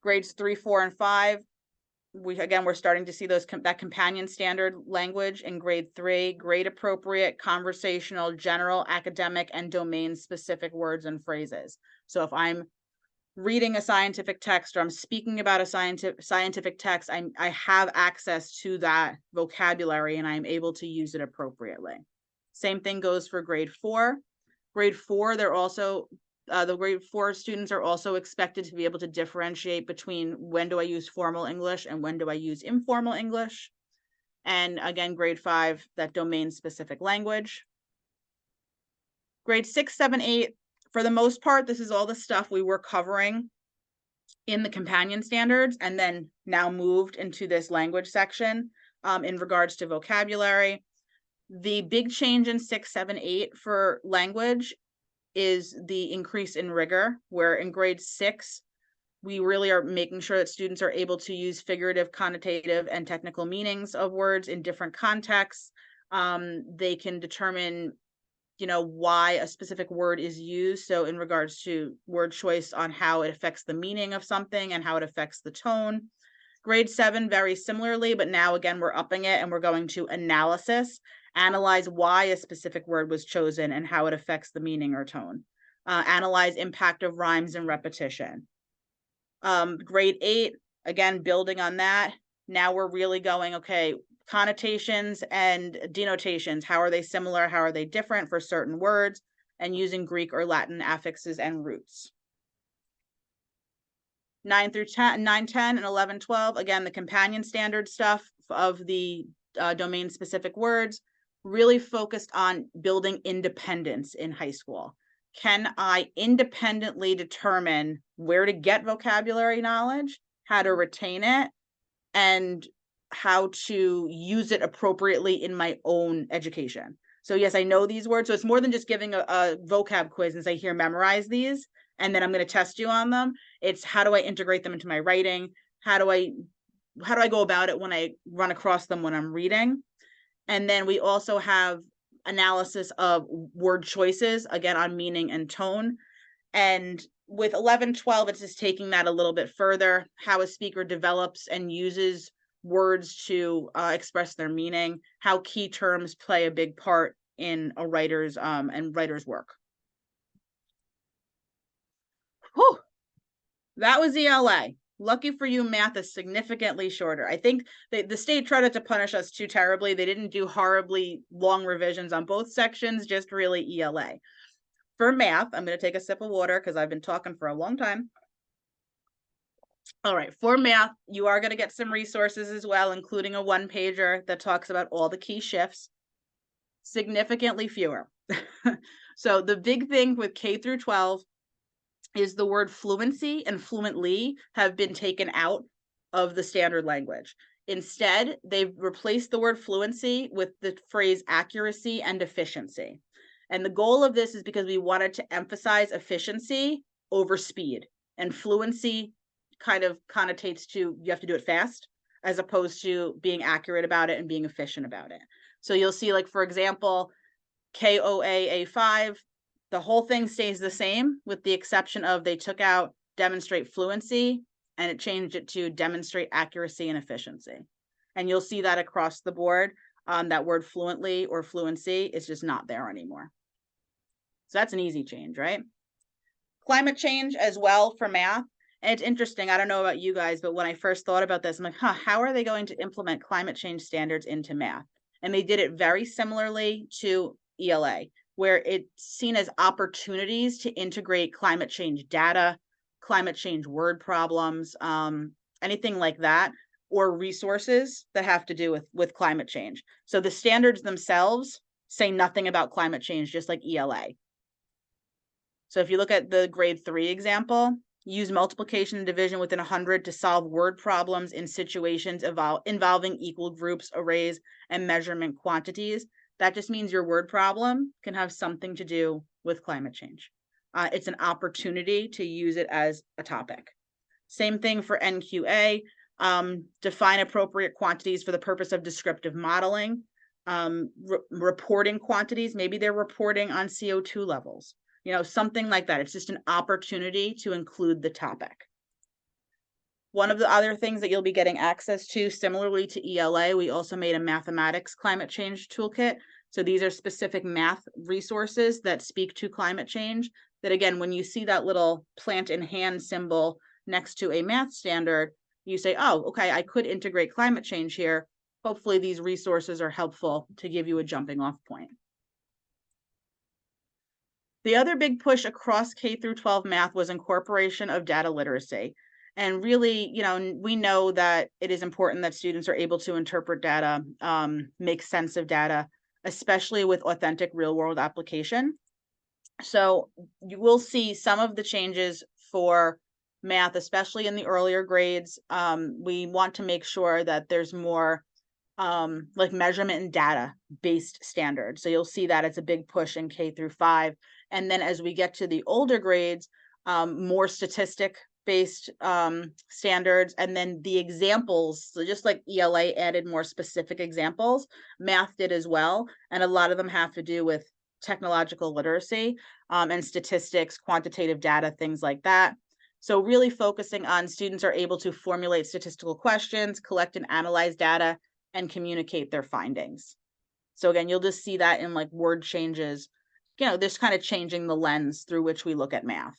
Grades 3, 4, and 5, we're starting to see that companion standard language in grade 3, grade appropriate, conversational, general, academic, and domain specific words and phrases. So if I'm reading a scientific text or I'm speaking about a scientific text, I have access to that vocabulary and I'm able to use it appropriately. Same thing goes for grade 4. Grade 4, they're also, the grade 4 students are also expected to be able to differentiate between when do I use formal English and when do I use informal English. And again, grade 5, that domain-specific language. Grade 6, 7, 8, for the most part, this is all the stuff we were covering in the companion standards and then now moved into this language section in regards to vocabulary. The big change in 6, 7, 8 for language is the increase in rigor, where in grade 6, we really are making sure that students are able to use figurative, connotative, and technical meanings of words in different contexts. They can determine, why a specific word is used. So in regards to word choice on how it affects the meaning of something and how it affects the tone. Grade 7, very similarly, but now again, we're upping it and we're going to analysis, analyze why a specific word was chosen and how it affects the meaning or tone. Analyze impact of rhymes and repetition. Grade 8, again, building on that. Now we're really going, okay, connotations and denotations. How are they similar? How are they different for certain words? And using Greek or Latin affixes and roots. 9 through 10, 9, 10, and 11, 12. Again, the companion standard stuff of the domain-specific words, really focused on building independence in high school. Can I independently determine where to get vocabulary knowledge, how to retain it, and how to use it appropriately in my own education? So yes, I know these words. So it's more than just giving a vocab quiz and say, here, memorize these, and then I'm going to test you on them. It's how do I integrate them into my writing? How do I go about it when I run across them when I'm reading? And then we also have analysis of word choices, again, on meaning and tone. And with 11, 12, it's just taking that a little bit further, how a speaker develops and uses words to express their meaning, how key terms play a big part in a writer's work. Whew. That was ELA. Lucky for you, math is significantly shorter. I think the state tried to punish us too terribly. They didn't do horribly long revisions on both sections, just really ELA. For math, I'm going to take a sip of water because I've been talking for a long time. All right, for math, you are going to get some resources as well, including a one-pager that talks about all the key shifts. Significantly fewer. So the big thing with K through 12 is the word fluency and fluently have been taken out of the standard language. Instead, they've replaced the word fluency with the phrase accuracy and efficiency. And the goal of this is because we wanted to emphasize efficiency over speed. And fluency kind of connotates to you have to do it fast, as opposed to being accurate about it and being efficient about it. So you'll see, like, for example, KOA-A5, the whole thing stays the same with the exception of they took out demonstrate fluency and it changed it to demonstrate accuracy and efficiency. And you'll see that across the board. That word fluently or fluency is just not there anymore. So that's an easy change, right? Climate change as well for math. And it's interesting. I don't know about you guys, but when I first thought about this, I'm like, how are they going to implement climate change standards into math? And they did it very similarly to ELA, where it's seen as opportunities to integrate climate change data, climate change word problems, anything like that, or resources that have to do with climate change. So the standards themselves say nothing about climate change, just like ELA. So if you look at the grade 3 example, use multiplication and division within 100 to solve word problems in situations involving equal groups, arrays, and measurement quantities. That just means your word problem can have something to do with climate change. It's an opportunity to use it as a topic. Same thing for NQA. Define appropriate quantities for the purpose of descriptive modeling. Reporting quantities, maybe they're reporting on CO2 levels. Something like that. It's just an opportunity to include the topic. One of the other things that you'll be getting access to, similarly to ELA, we also made a mathematics climate change toolkit. So these are specific math resources that speak to climate change. That again, when you see that little plant in hand symbol next to a math standard, you say, oh, okay, I could integrate climate change here. Hopefully these resources are helpful to give you a jumping off point. The other big push across K through 12 math was incorporation of data literacy. And really, we know that it is important that students are able to interpret data, make sense of data, especially with authentic real world application. So you will see some of the changes for math, especially in the earlier grades. We want to make sure that there's more like measurement and data based standards. So you'll see that it's a big push in K through 5. And then as we get to the older grades, more statistic based standards, and then the examples. So just like ELA added more specific examples, math did as well. And a lot of them have to do with technological literacy and statistics, quantitative data, things like that. So really focusing on students are able to formulate statistical questions, collect and analyze data, and communicate their findings. So again, you'll just see that in like word changes, this kind of changing the lens through which we look at math.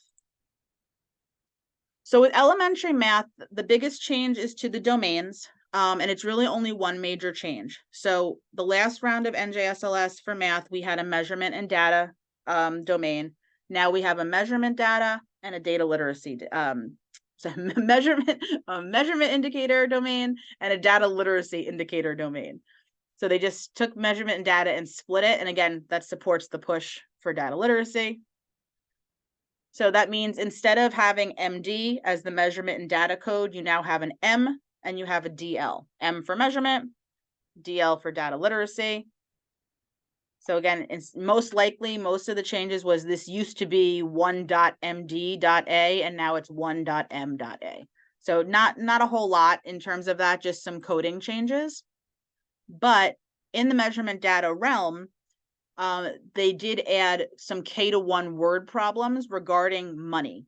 So with elementary math, the biggest change is to the domains, and it's really only one major change. So the last round of NJSLS for math, we had a measurement and data domain. Now we have a measurement data and a data literacy so measurement indicator domain and a data literacy indicator domain. So they just took measurement and data and split it. And again, that supports the push for data literacy. So that means instead of having MD as the measurement and data code, you now have an M and you have a DL. M for measurement, DL for data literacy. So again, it's most likely most of the changes was this used to be 1.md.a and now it's 1.m.a. So not a whole lot in terms of that, just some coding changes. But in the measurement data realm, they did add some K-1 word problems regarding money.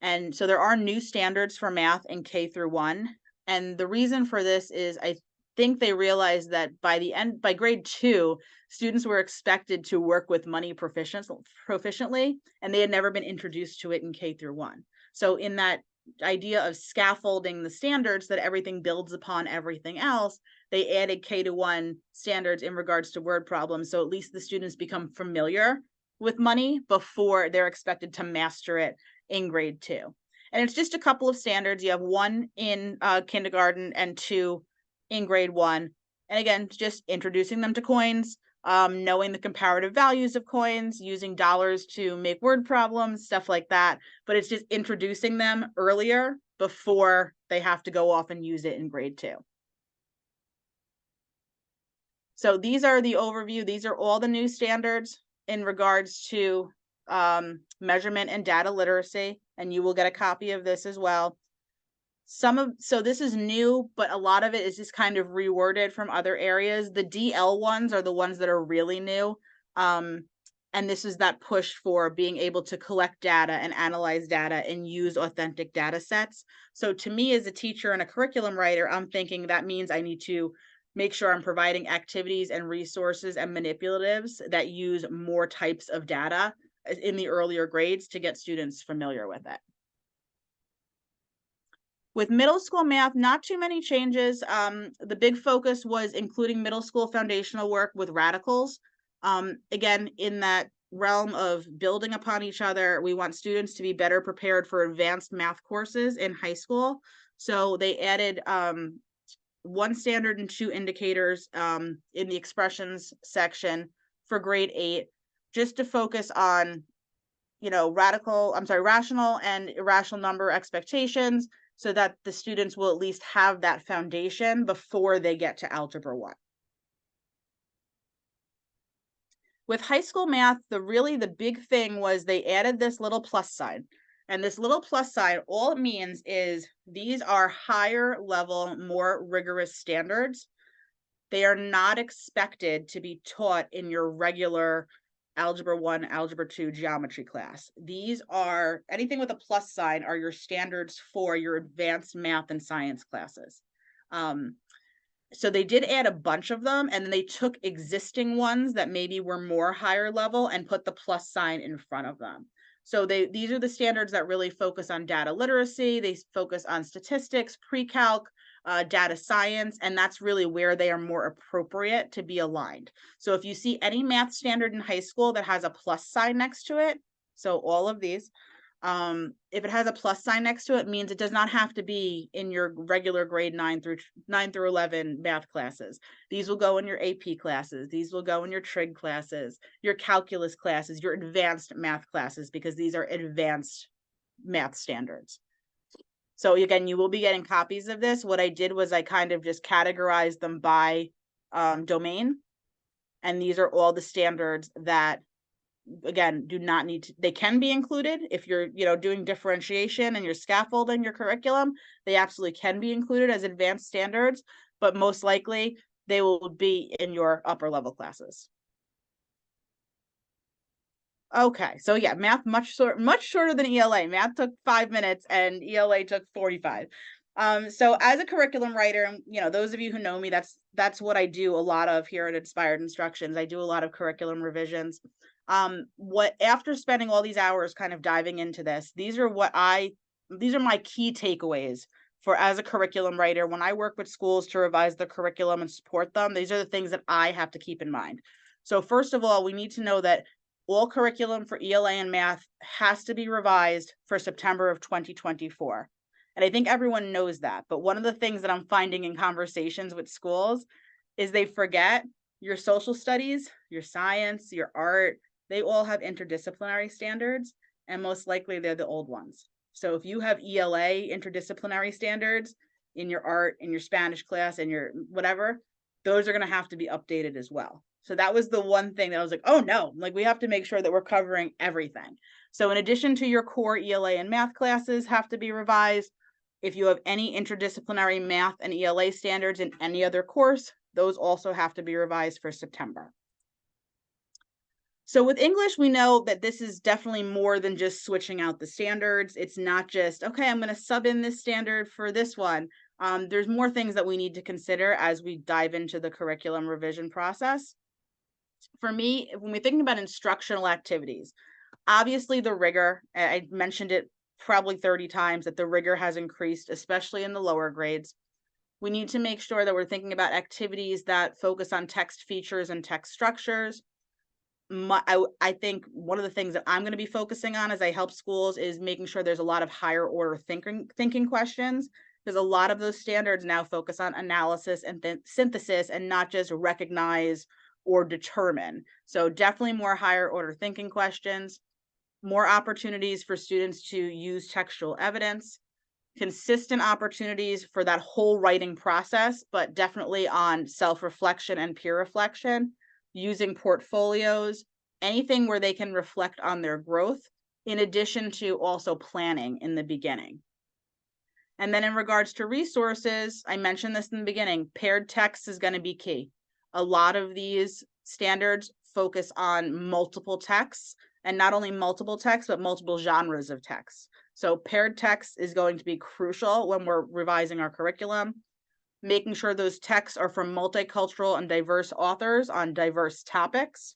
And so there are new standards for math in K through 1. And the reason for this is I think they realized that by grade 2, students were expected to work with money proficiently, and they had never been introduced to it in K through 1. So in that idea of scaffolding the standards that everything builds upon everything else, they added K-1 standards in regards to word problems. So at least the students become familiar with money before they're expected to master it in grade 2. And it's just a couple of standards. You have 1 in kindergarten and 2 in grade 1. And again, just introducing them to coins, knowing the comparative values of coins, using dollars to make word problems, stuff like that. But it's just introducing them earlier before they have to go off and use it in grade 2. So these are the overview. These are all the new standards in regards to measurement and data literacy, and you will get a copy of this as well. So this is new, but a lot of it is just kind of reworded from other areas. The DL ones are the ones that are really new. And this is that push for being able to collect data and analyze data and use authentic data sets. So to me as a teacher and a curriculum writer, I'm thinking that means I need to make sure I'm providing activities and resources and manipulatives that use more types of data in the earlier grades to get students familiar with it. With middle school math, not too many changes. The big focus was including middle school foundational work with radicals. Again, in that realm of building upon each other, we want students to be better prepared for advanced math courses in high school. So they added 1 standard and 2 indicators in the expressions section for grade 8, just to focus on, rational and irrational number expectations, so that the students will at least have that foundation before they get to Algebra 1. With high school math, the big thing was they added this little plus sign. And this little plus sign, all it means is these are higher level, more rigorous standards. They are not expected to be taught in your regular Algebra 1, Algebra 2 geometry class. These are, anything with a plus sign are your standards for your advanced math and science classes. So they did add a bunch of them, and then they took existing ones that maybe were more higher level and put the plus sign in front of them. So these are the standards that really focus on data literacy. They focus on statistics, pre-calc, data science, and that's really where they are more appropriate to be aligned. So if you see any math standard in high school that has a plus sign next to it, So all of these. If it has a plus sign next to it, means it does not have to be in your regular grade 9 through 11 math classes. These will go in your AP classes. These will go in your trig classes, your calculus classes, your advanced math classes, because these are advanced math standards. So again, you will be getting copies of this. What I did was I kind of just categorized them by domain. And these are all the standards that, again, do not need to, they can be included if you're, doing differentiation and you're scaffolding your curriculum. They absolutely can be included as advanced standards, but most likely they will be in your upper level classes. Okay, so yeah, math much shorter than ELA. Math took 5 minutes and ELA took 45. So as a curriculum writer, those of you who know me, that's what I do a lot of here at Inspired Instructions. I do a lot of curriculum revisions. After spending all these hours kind of diving into this, these are my key takeaways for as a curriculum writer. When I work with schools to revise the curriculum and support them, these are the things that I have to keep in mind. So first of all, we need to know that all curriculum for ELA and math has to be revised for September of 2024. And I think everyone knows that. But one of the things that I'm finding in conversations with schools is they forget your social studies, your science, your art, they all have interdisciplinary standards, and most likely they're the old ones. So if you have ELA interdisciplinary standards in your art, in your Spanish class, in your whatever, those are going to have to be updated as well. So that was the one thing that I was like, oh no, like we have to make sure that we're covering everything. So in addition to your core ELA and math classes have to be revised, if you have any interdisciplinary math and ELA standards in any other course, those also have to be revised for September. So with English, we know that this is definitely more than just switching out the standards. It's not just, okay, I'm going to sub in this standard for this one. There's more things that we need to consider as we dive into the curriculum revision process. For me, when we're thinking about instructional activities, obviously the rigor, I mentioned it probably 30 times that the rigor has increased, especially in the lower grades. We need to make sure that we're thinking about activities that focus on text features and text structures. I think one of the things that I'm going to be focusing on as I help schools is making sure there's a lot of higher order thinking questions, because a lot of those standards now focus on analysis and synthesis and not just recognize or determine. So definitely more higher order thinking questions, more opportunities for students to use textual evidence, consistent opportunities for that whole writing process, but definitely on self-reflection and peer reflection, using portfolios, anything where they can reflect on their growth, in addition to also planning in the beginning. And then in regards to resources, I mentioned this in the beginning, paired text is going to be key. A lot of these standards focus on multiple texts, and not only multiple texts, but multiple genres of texts. So paired text is going to be crucial when we're revising our curriculum, making sure those texts are from multicultural and diverse authors on diverse topics.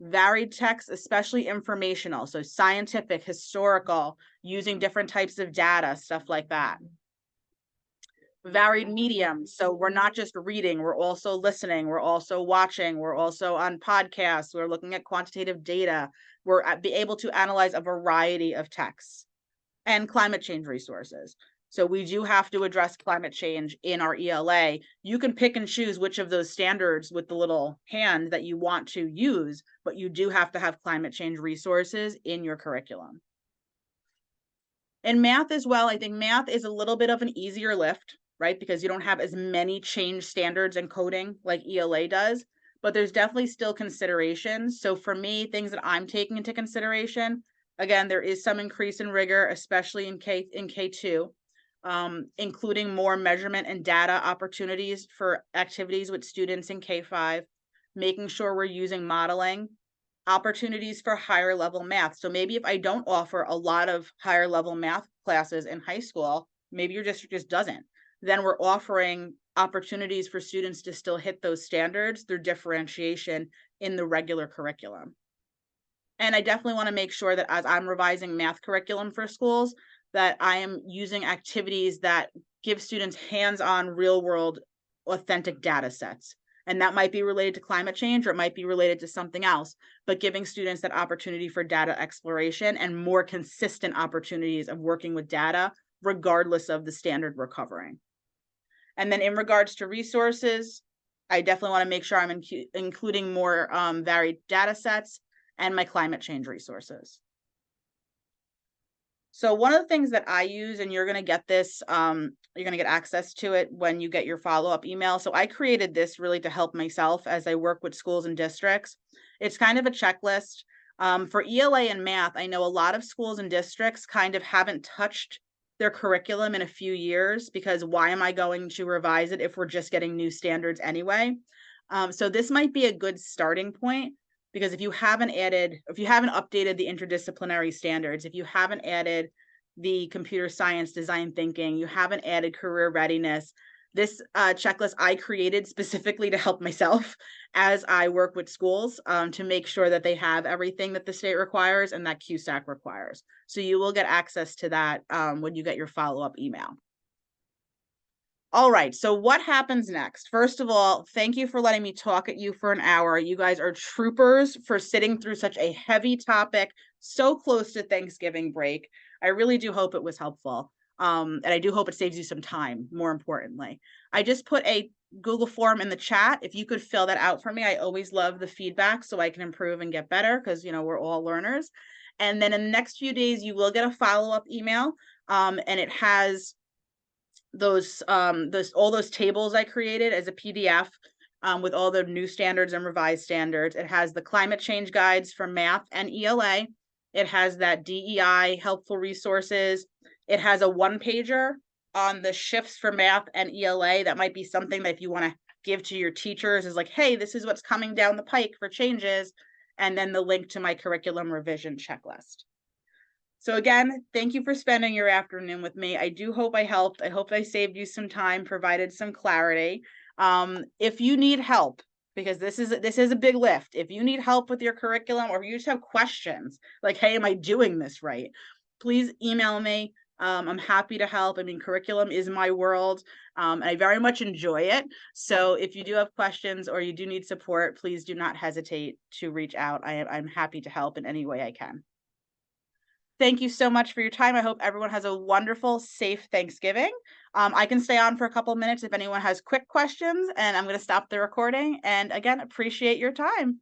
Varied text, especially informational, so scientific, historical, using different types of data, stuff like that. Varied mediums, so we're not just reading, we're also listening, we're also watching, we're also on podcasts, we're looking at quantitative data, we're able to analyze a variety of texts. And climate change resources. So we do have to address climate change in our ELA. You can pick and choose which of those standards with the little hand that you want to use, but you do have to have climate change resources in your curriculum. And math as well, I think math is a little bit of an easier lift, right? Because you don't have as many change standards and coding like ELA does, but there's definitely still considerations. So for me, things that I'm taking into consideration, again, there is some increase in rigor, especially in K2, including more measurement and data opportunities for activities with students in K5, making sure we're using modeling, opportunities for higher level math. So maybe if I don't offer a lot of higher level math classes in high school, maybe your district just doesn't, then we're offering opportunities for students to still hit those standards through differentiation in the regular curriculum. And I definitely want to make sure that as I'm revising math curriculum for schools, that I am using activities that give students hands-on, real-world, authentic data sets. And that might be related to climate change, or it might be related to something else, but giving students that opportunity for data exploration and more consistent opportunities of working with data, regardless of the standard we're covering. And then in regards to resources, I definitely want to make sure I'm including more varied data sets and my climate change resources. So one of the things that I use, and you're going to get this, you're going to get access to it when you get your follow-up email. So I created this really to help myself as I work with schools and districts. It's kind of a checklist. For ELA and math, I know a lot of schools and districts kind of haven't touched their curriculum in a few years, because why am I going to revise it if we're just getting new standards anyway? So this might be a good starting point, because if you haven't updated the interdisciplinary standards, if you haven't added the computer science design thinking, you haven't added career readiness, this checklist I created specifically to help myself as I work with schools to make sure that they have everything that the state requires and that CUSAC requires. So you will get access to that when you get your follow-up email. All right, so what happens next? First of all, thank you for letting me talk at you for an hour. You guys are troopers for sitting through such a heavy topic so close to Thanksgiving break. I really do hope it was helpful. And I do hope it saves you some time, more importantly. I just put a Google form in the chat. If you could fill that out for me, I always love the feedback so I can improve and get better, because, you know, we're all learners. And then in the next few days, you will get a follow-up email, and it has all those tables I created as a PDF with all the new standards and revised standards. It has the climate change guides for math and ELA. It has that DEI helpful resources. It has a one-pager on the shifts for math and ELA. That might be something that if you want to give to your teachers is like, hey, this is what's coming down the pike for changes. And then the link to my curriculum revision checklist. So again, thank you for spending your afternoon with me. I do hope I helped. I hope I saved you some time, provided some clarity. If you need help, because this is a big lift, if you need help with your curriculum, or if you just have questions like, hey, am I doing this right? Please email me. I'm happy to help. I mean, curriculum is my world, and I very much enjoy it. So if you do have questions or you do need support, please do not hesitate to reach out. I'm happy to help in any way I can. Thank you so much for your time. I hope everyone has a wonderful, safe Thanksgiving. I can stay on for a couple minutes if anyone has quick questions, and I'm going to stop the recording. And again, appreciate your time.